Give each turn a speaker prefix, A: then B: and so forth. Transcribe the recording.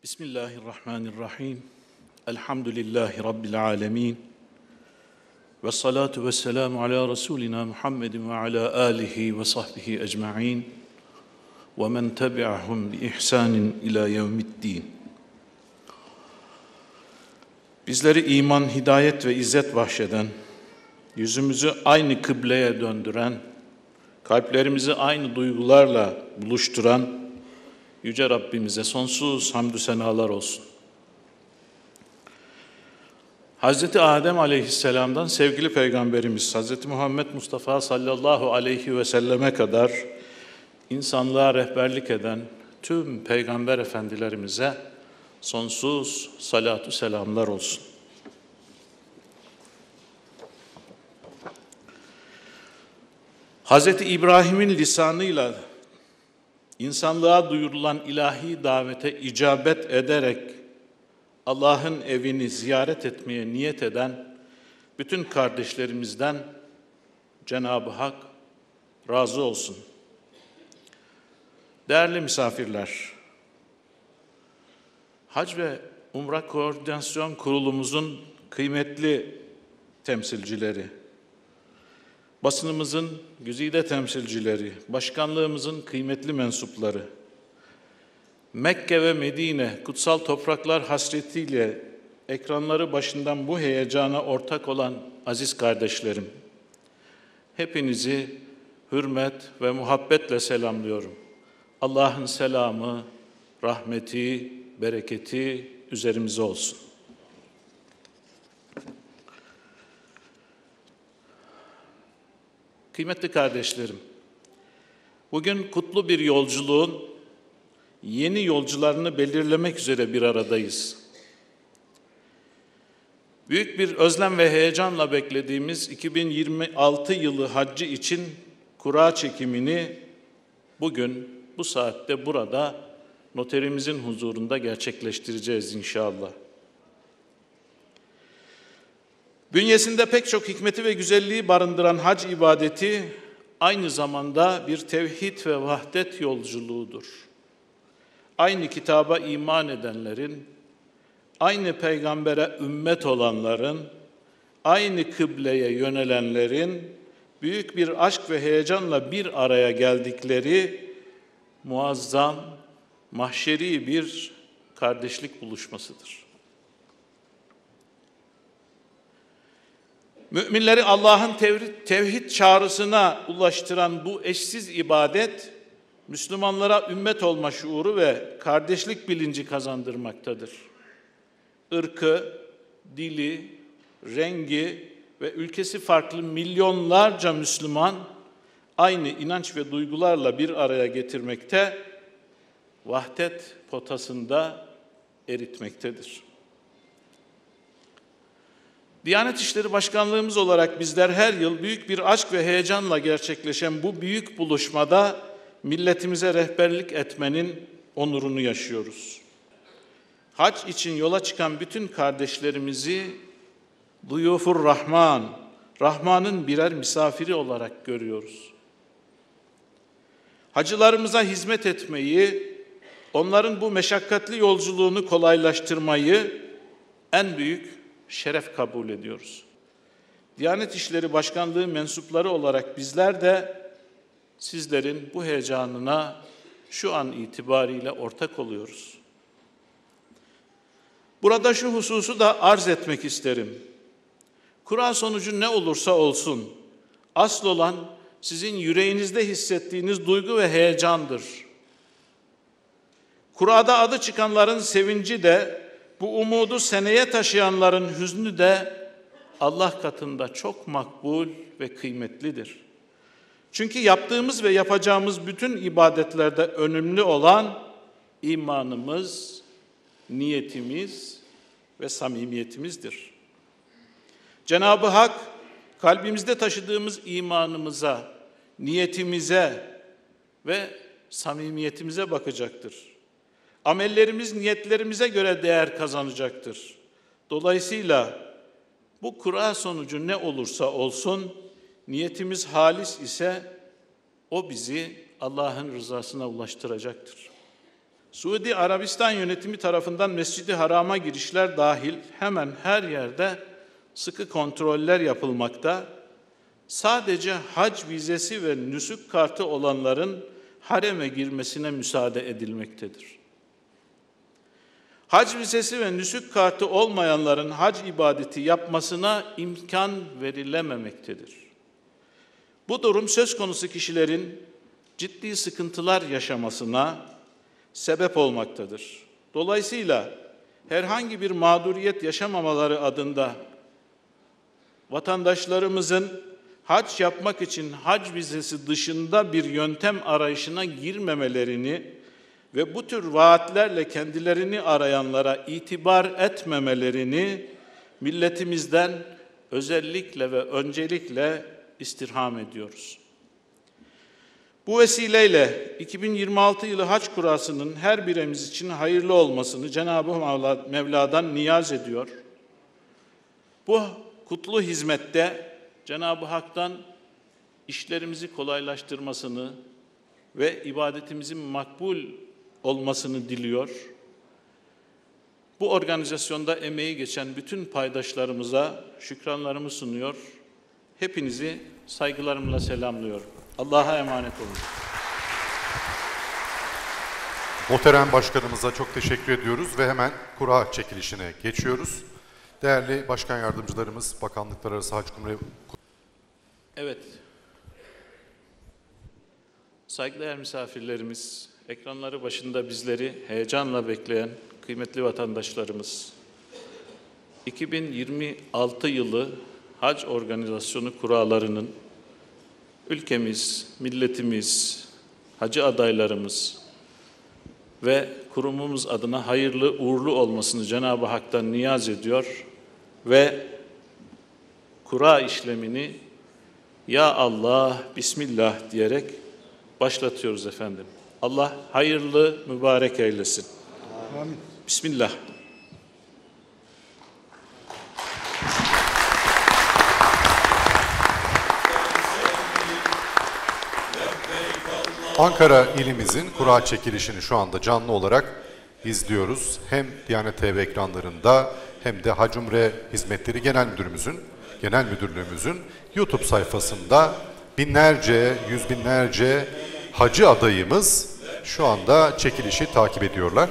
A: Bismillahirrahmanirrahim. Elhamdülillahi Rabbil alemin. Ve salatu ve selamu ala Resulina Muhammedin ve ala alihi ve sahbihi ecma'in. Ve men tebi'ahum bi ihsanin ila yevmiddin. Bizleri iman, hidayet ve izzet bahşeden, yüzümüzü aynı kıbleye döndüren, kalplerimizi aynı duygularla buluşturan Yüce Rabbimize sonsuz hamdü senalar olsun. Hazreti Adem Aleyhisselam'dan sevgili Peygamberimiz Hazreti Muhammed Mustafa sallallahu aleyhi ve selleme kadar insanlığa rehberlik eden tüm Peygamber efendilerimize sonsuz salatu selamlar olsun. Hazreti İbrahim'in lisanıyla İnsanlığa duyurulan ilahi davete icabet ederek Allah'ın evini ziyaret etmeye niyet eden bütün kardeşlerimizden Cenab-ı Hak razı olsun. Değerli misafirler, Hac ve Umre Koordinasyon Kurulumuzun kıymetli temsilcileri, basınımızın güzide temsilcileri, başkanlığımızın kıymetli mensupları, Mekke ve Medine kutsal topraklar hasretiyle ekranları başından bu heyecana ortak olan aziz kardeşlerim, hepinizi hürmet ve muhabbetle selamlıyorum. Allah'ın selamı, rahmeti, bereketi üzerimize olsun. Kıymetli kardeşlerim, bugün kutlu bir yolculuğun yeni yolcularını belirlemek üzere bir aradayız. Büyük bir özlem ve heyecanla beklediğimiz 2026 yılı haccı için kura çekimini bugün bu saatte burada noterimizin huzurunda gerçekleştireceğiz inşallah. Bünyesinde pek çok hikmeti ve güzelliği barındıran hac ibadeti aynı zamanda bir tevhid ve vahdet yolculuğudur. Aynı kitaba iman edenlerin, aynı peygambere ümmet olanların, aynı kıbleye yönelenlerin büyük bir aşk ve heyecanla bir araya geldikleri muazzam, mahşeri bir kardeşlik buluşmasıdır. Müminleri Allah'ın tevhid çağrısına ulaştıran bu eşsiz ibadet, Müslümanlara ümmet olma şuuru ve kardeşlik bilinci kazandırmaktadır. Irkı, dili, rengi ve ülkesi farklı milyonlarca Müslüman aynı inanç ve duygularla bir araya getirmekte, vahdet potasında eritmektedir. Diyanet İşleri Başkanlığımız olarak bizler her yıl büyük bir aşk ve heyecanla gerçekleşen bu büyük buluşmada milletimize rehberlik etmenin onurunu yaşıyoruz. Hac için yola çıkan bütün kardeşlerimizi Duyufur Rahman, Rahman'ın birer misafiri olarak görüyoruz. Hacılarımıza hizmet etmeyi, onların bu meşakkatli yolculuğunu kolaylaştırmayı en büyük şeref kabul ediyoruz. Diyanet İşleri Başkanlığı mensupları olarak bizler de sizlerin bu heyecanına şu an itibariyle ortak oluyoruz. Burada şu hususu da arz etmek isterim. Kura sonucu ne olursa olsun, asıl olan sizin yüreğinizde hissettiğiniz duygu ve heyecandır. Kurada adı çıkanların sevinci de, bu umudu seneye taşıyanların hüznü de Allah katında çok makbul ve kıymetlidir. Çünkü yaptığımız ve yapacağımız bütün ibadetlerde önemli olan imanımız, niyetimiz ve samimiyetimizdir. Cenab-ı Hak kalbimizde taşıdığımız imanımıza, niyetimize ve samimiyetimize bakacaktır. Amellerimiz niyetlerimize göre değer kazanacaktır. Dolayısıyla bu kura sonucu ne olursa olsun, niyetimiz halis ise o bizi Allah'ın rızasına ulaştıracaktır. Suudi Arabistan yönetimi tarafından Mescid-i Haram'a girişler dahil hemen her yerde sıkı kontroller yapılmakta. Sadece hac vizesi ve nüsuk kartı olanların hareme girmesine müsaade edilmektedir. Hac vizesi ve nüsuk kartı olmayanların hac ibadeti yapmasına imkan verilememektedir. Bu durum söz konusu kişilerin ciddi sıkıntılar yaşamasına sebep olmaktadır. Dolayısıyla herhangi bir mağduriyet yaşamamaları adında vatandaşlarımızın hac yapmak için hac vizesi dışında bir yöntem arayışına girmemelerini ve bu tür vaatlerle kendilerini arayanlara itibar etmemelerini milletimizden özellikle ve öncelikle istirham ediyoruz. Bu vesileyle 2026 yılı hac kurasının her birimiz için hayırlı olmasını Cenab-ı Mevla'dan niyaz ediyor. Bu kutlu hizmette Cenab-ı Hak'tan işlerimizi kolaylaştırmasını ve ibadetimizin makbul olmasını diliyor. Bu organizasyonda emeği geçen bütün paydaşlarımıza şükranlarımı sunuyor. Hepinizi saygılarımla selamlıyorum. Allah'a emanet olun.
B: Muhterem Başkanımıza çok teşekkür ediyoruz ve hemen kura çekilişine geçiyoruz. Değerli Başkan Yardımcılarımız, Bakanlıklar Arası Hac Cumhuriyeti...
A: Evet. Saygıdeğer misafirlerimiz, ekranları başında bizleri heyecanla bekleyen kıymetli vatandaşlarımız, 2026 yılı Hac Organizasyonu kurallarının ülkemiz, milletimiz, hacı adaylarımız ve kurumumuz adına hayırlı uğurlu olmasını Cenab-ı Hak'tan niyaz ediyor ve kura işlemini Ya Allah, Bismillah diyerek başlatıyoruz efendim. Allah hayırlı, mübarek eylesin. Amin. Bismillah.
B: Ankara ilimizin kura çekilişini şu anda canlı olarak izliyoruz. Hem Diyanet TV ekranlarında hem de Hac Umre Hizmetleri Genel Müdürlüğümüzün YouTube sayfasında binlerce, yüz binlerce hacı adayımız şu anda çekilişi takip ediyorlar.